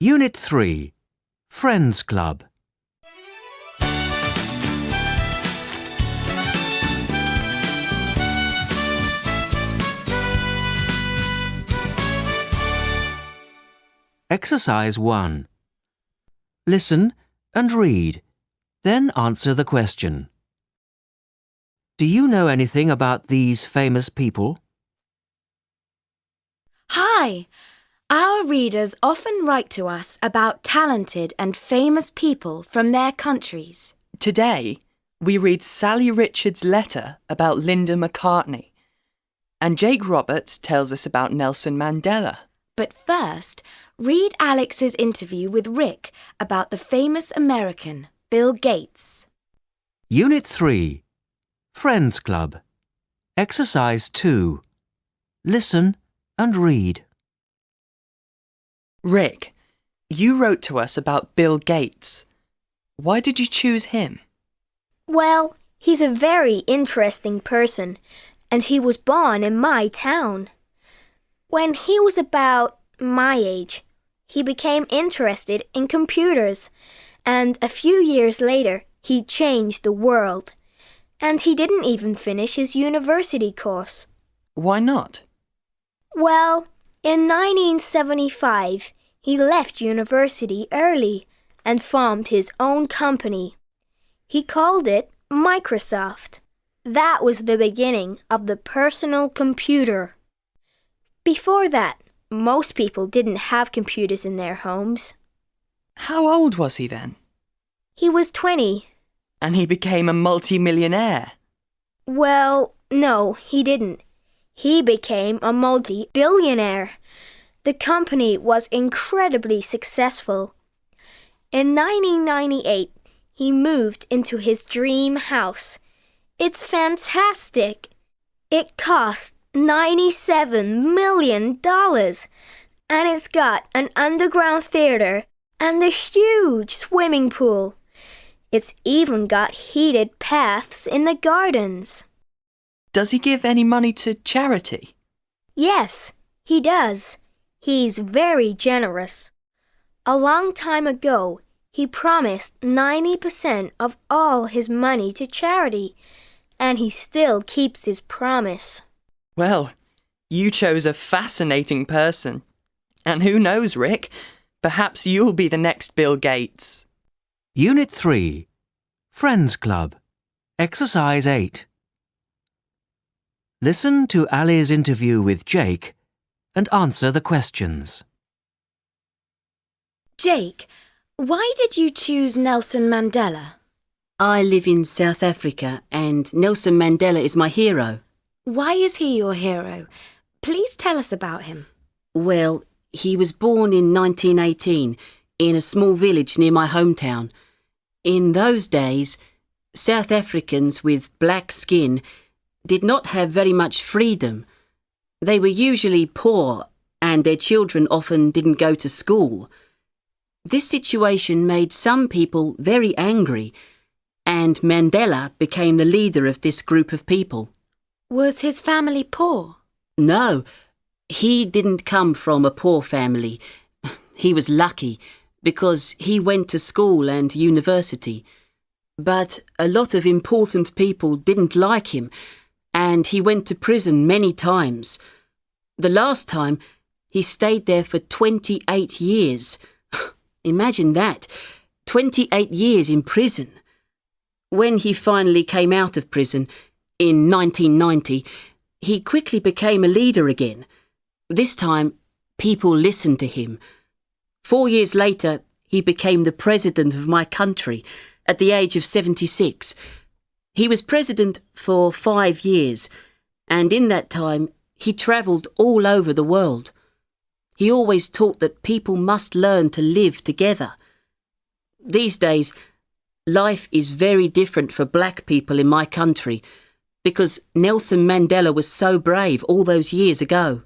Unit 3, Friends Club. Exercise 1. Listen and read, then answer the question. Do you know anything about these famous people? Hi! Our readers often write to us about talented and famous people from their countries. Today, we read Sally Richards' letter about Linda McCartney, and Jake Roberts tells us about Nelson Mandela. But first, read Alex's interview with Rick about the famous American, Bill Gates. Unit 3, Friends Club. Exercise 2. Listen and read. Rick, you wrote to us about Bill Gates. Why did you choose him? Well, he's a very interesting person, and he was born in my town. When he was about my age, he became interested in computers, and a few years later, he changed the world. And he didn't even finish his university course. Why not? Well, in 1975, he left university early and formed his own company. He called it Microsoft. That was the beginning of the personal computer. Before that, most people didn't have computers in their homes. How old was he then? He was 20. And he became a multi-millionaire. Well, no, he didn't. He became a multi-billionaire. The company was incredibly successful. In 1998, he moved into his dream house. It's fantastic. It cost $97 million, and it's got an underground theater and a huge swimming pool. It's even got heated paths in the gardens. Does he give any money to charity? Yes, he does. He's very generous. A long time ago, he promised 90% of all his money to charity, and he still keeps his promise. Well, you chose a fascinating person. And who knows, Rick? Perhaps you'll be the next Bill Gates. Unit 3, Friends Club. Exercise 8. Listen to Ali's interview with Jake and answer the questions. Jake, why did you choose Nelson Mandela? I live in South Africa and Nelson Mandela is my hero. Why is he your hero? Please tell us about him. Well, he was born in 1918 in a small village near my hometown. In those days, South Africans with black skin did not have very much freedom. They were usually poor and their children often didn't go to school. This situation made some people very angry, and Mandela became the leader of this group of people. Was his family poor? No, he didn't come from a poor family. He was lucky because he went to school and university. But a lot of important people didn't like him, and he went to prison many times. The last time, he stayed there for 28 years. Imagine that, 28 years in prison. When he finally came out of prison, in 1990, he quickly became a leader again. This time, people listened to him. 4 years later, he became the president of my country at the age of 76. He was president for 5 years, and in that time, he travelled all over the world. He always taught that people must learn to live together. These days, life is very different for black people in my country because Nelson Mandela was so brave all those years ago.